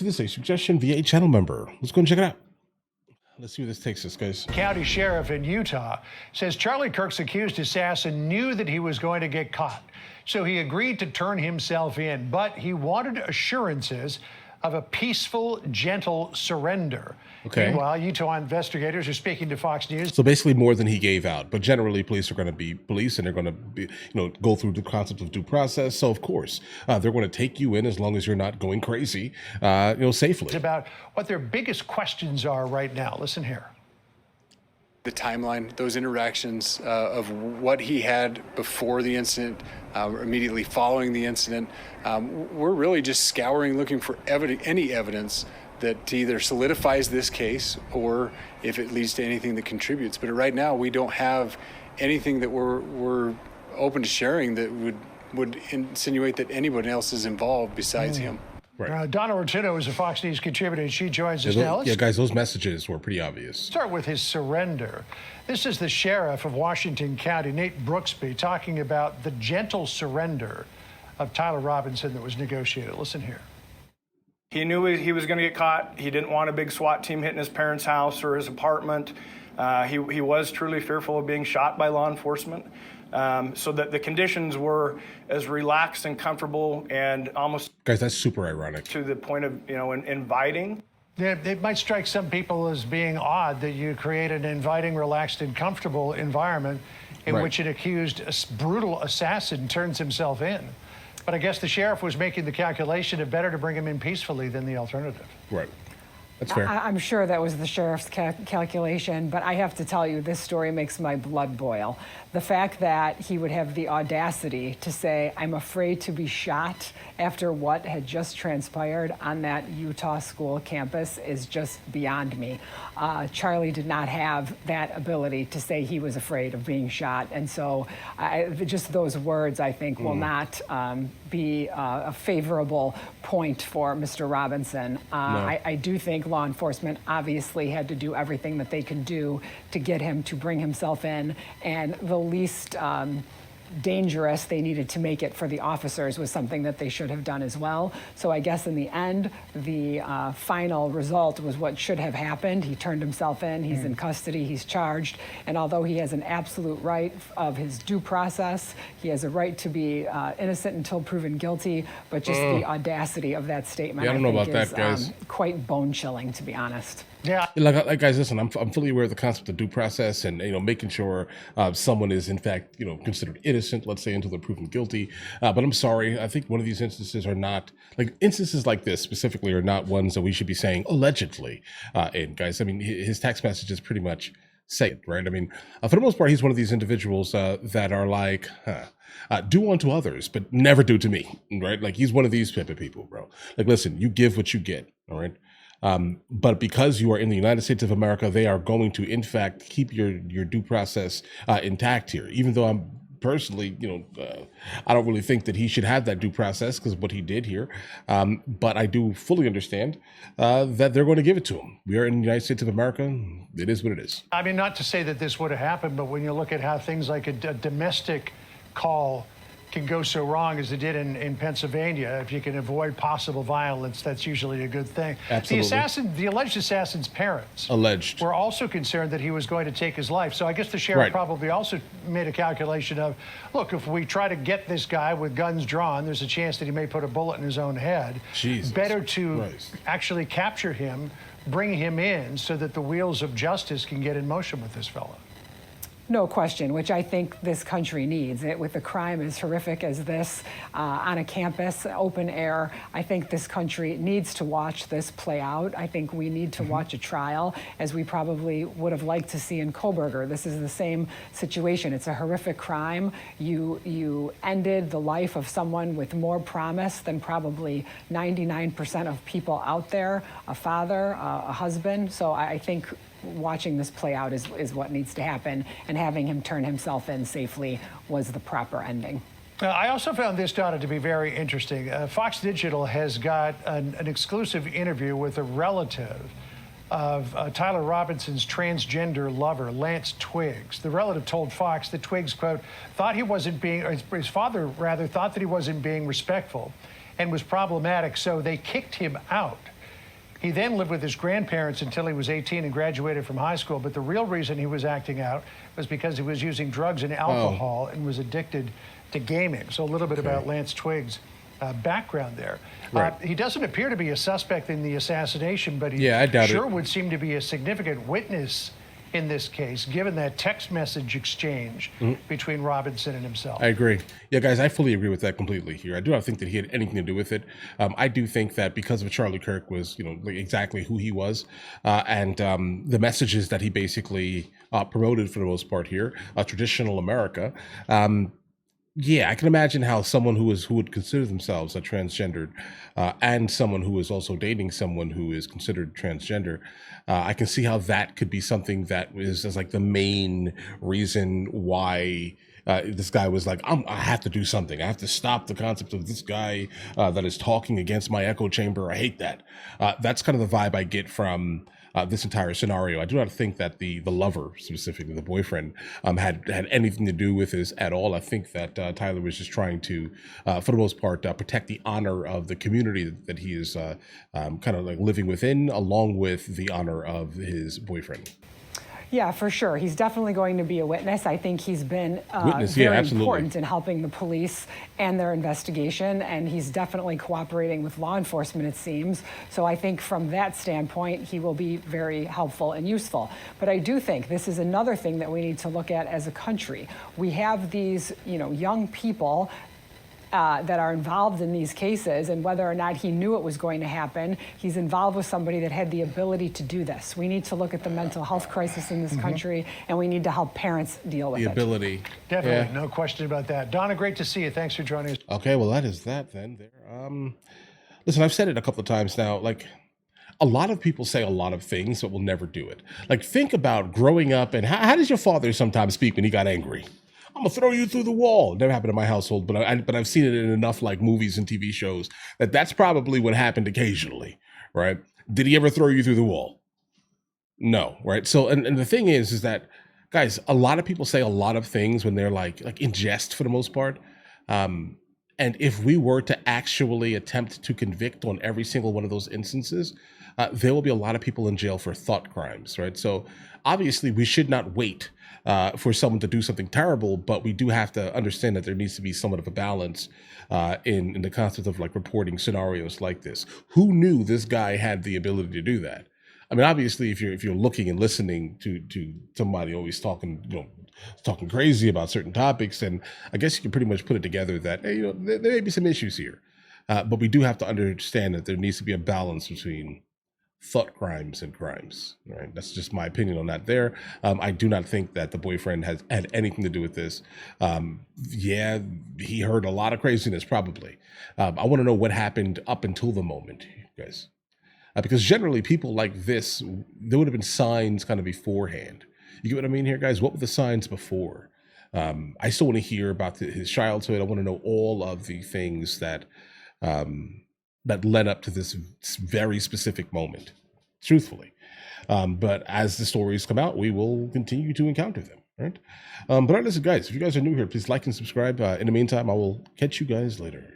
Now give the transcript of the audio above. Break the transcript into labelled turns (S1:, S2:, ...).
S1: This is a suggestion via a channel member. Let's go and check it out. Let's see where this takes us, guys.
S2: County sheriff in Utah says Charlie Kirk's accused assassin knew that he was going to get caught, so he agreed to turn himself in, but he wanted assurances of a peaceful, gentle surrender.
S1: Okay.
S2: Meanwhile, Utah investigators are speaking to Fox News.
S1: So basically more than he gave out, but generally police are going to be police and they're going to be, go through the concept of due process. So of course, they're going to take you in as long as you're not going crazy, safely.
S2: It's about what their biggest questions are right now. Listen here.
S3: The timeline, those interactions of what he had before the incident, immediately following the incident. We're really just scouring, looking for any evidence that either solidifies this case or if it leads to anything that contributes. But right now, we don't have anything that we're open to sharing that would insinuate that anybody else is involved besides him.
S1: Right.
S2: Donna Ortuno is a Fox News contributor, and she joins us now.
S1: Yeah, guys, those messages were pretty obvious.
S2: Start with his surrender. This is the sheriff of Washington County, Nate Brooksby, talking about the gentle surrender of Tyler Robinson that was negotiated. Listen here.
S4: He knew he was going to get caught. He didn't want a big SWAT team hitting his parents' house or his apartment. He was truly fearful of being shot by law enforcement. So that the conditions were as relaxed and comfortable and almost...
S1: Guys, that's super ironic.
S4: ...to the point of, inviting.
S2: It might strike some people as being odd that you create an inviting, relaxed, and comfortable environment in which an accused brutal assassin turns himself in. But I guess the sheriff was making the calculation of better to bring him in peacefully than the alternative.
S1: Right. That's fair.
S5: I'm sure that was the sheriff's calculation, but I have to tell you, this story makes my blood boil. The fact that he would have the audacity to say, I'm afraid to be shot after what had just transpired on that Utah school campus is just beyond me. Charlie did not have that ability to say he was afraid of being shot. And so just those words, I think, will not be a favorable point for Mr. Robinson.
S1: No.
S5: I do think law enforcement obviously had to do everything that they could do to get him to bring himself in, and the least dangerous they needed to make it for the officers was something that they should have done as well. So I guess in the end, the final result was what should have happened. He turned himself in, he's in custody, he's charged, and although he has an absolute right of his due process, he has a right to be innocent until proven guilty, but just the audacity of that statement,
S1: I don't know about that, guys.
S5: Quite bone-chilling, to be honest.
S2: Yeah.
S1: Like guys, listen, I'm fully aware of the concept of due process and, making sure someone is in fact, considered innocent, let's say, until they're proven guilty. But I'm sorry, I think one of these instances are not, instances like this specifically are not ones that we should be saying allegedly. And guys, I mean, his text messages pretty much say it, right? I mean, for the most part, he's one of these individuals that are like, do unto others, but never do to me, right? Like, he's one of these type of people, bro. Like, listen, you give what you get, all right? But because you are in the United States of America, they are going to, in fact, keep your due process intact here. Even though I'm personally, I don't really think that he should have that due process because of what he did here. But I do fully understand that they're going to give it to him. We are in the United States of America. It is what it is.
S2: I mean, not to say that this would have happened, but when you look at how things like a domestic call can go so wrong as it did in Pennsylvania, if you can avoid possible violence, that's usually a good thing.
S1: Absolutely.
S2: The alleged assassin's parents were also concerned that he was going to take his life. So I guess the sheriff probably also made a calculation of, look, if we try to get this guy with guns drawn, there's a chance that he may put a bullet in his own head.
S1: Jesus
S2: Better to
S1: Christ.
S2: actually capture him, bring him in so that the wheels of justice can get in motion with this fellow.
S5: No question, which I think this country needs. With a crime as horrific as this on a campus, open air, I think this country needs to watch this play out. I think we need to watch a trial, as we probably would have liked to see in Koberger. This is the same situation. It's a horrific crime. You ended the life of someone with more promise than probably 99% of people out there, a father, a husband. So I think watching this play out is what needs to happen, and having him turn himself in safely was the proper ending.
S2: I also found this data to be very interesting. Fox Digital has got an exclusive interview with a relative of Tyler Robinson's transgender lover, Lance Twiggs. The relative told Fox that Twiggs, quote, thought he wasn't being, or his father rather, thought that he wasn't being respectful and was problematic, so they kicked him out. He then lived with his grandparents until he was 18 and graduated from high school. But the real reason he was acting out was because he was using drugs and alcohol and was addicted to gaming. So a little bit about Lance Twiggs' background there.
S1: Right.
S2: He doesn't appear to be a suspect in the assassination, but he
S1: I doubt
S2: sure
S1: it.
S2: would seem to be a significant witness in this case, given that text message exchange between Robinson and himself.
S1: I agree. Yeah, guys, I fully agree with that completely here. I do not think that he had anything to do with it. I do think that because of Charlie Kirk was, like exactly who he was, and the messages that he basically promoted for the most part here, traditional America. Yeah, I can imagine how someone who would consider themselves a transgendered, and someone who is also dating someone who is considered transgender, I can see how that could be something that is like the main reason why this guy was like, I have to do something. I have to stop the concept of this guy that is talking against my echo chamber. I hate that. That's kind of the vibe I get from this entire scenario. I do not think that the lover, specifically the boyfriend, had anything to do with this at all. I think that Tyler was just trying to, for the most part, protect the honor of the community that he is kind of like living within, along with the honor of his boyfriend.
S5: Yeah, for sure. He's definitely going to be a witness. I think he's been
S1: Witness,
S5: very
S1: absolutely.
S5: important in helping the police and their investigation, and he's definitely cooperating with law enforcement, it seems. So I think from that standpoint, he will be very helpful and useful. But I do think this is another thing that we need to look at as a country. We have these, young people that are involved in these cases, and whether or not he knew it was going to happen, he's involved with somebody that had the ability to do this. We need to look at the mental health crisis in this country, and we need to help parents deal with
S1: The
S5: it.
S1: ability.
S2: Definitely, no question about that. Donna, great to see you. Thanks for joining us.
S1: Okay, well, that is that then. There. Listen, I've said it a couple of times now. Like, a lot of people say a lot of things, but will never do it. Like, think about growing up, and how does your father sometimes speak when he got angry? I'm gonna throw you through the wall. Never happened in my household, but I've seen it in enough like movies and TV shows that's probably what happened occasionally, right? Did he ever throw you through the wall? No, right? So, and the thing is that, guys, a lot of people say a lot of things when they're like in jest for the most part. And if we were to actually attempt to convict on every single one of those instances, there will be a lot of people in jail for thought crimes, right? So obviously we should not wait for someone to do something terrible, but we do have to understand that there needs to be somewhat of a balance in the concept of like reporting scenarios like this. Who knew this guy had the ability to do that? I mean, obviously, if you're looking and listening to somebody always talking, talking crazy about certain topics, then I guess you can pretty much put it together that, hey, there may be some issues here, but we do have to understand that there needs to be a balance between thought crimes and crimes. Right? That's just my opinion on that. There, I do not think that the boyfriend has had anything to do with this. Yeah, he heard a lot of craziness, probably. I want to know what happened up until the moment, guys. Because generally people like this, there would have been signs kind of beforehand. You get what I mean here, guys? What were the signs before? I still want to hear about his childhood. I want to know all of the things that that led up to this very specific moment, truthfully. But as the stories come out, we will continue to encounter them, right? But listen, guys, if you guys are new here, please like and subscribe. In the meantime, I will catch you guys later.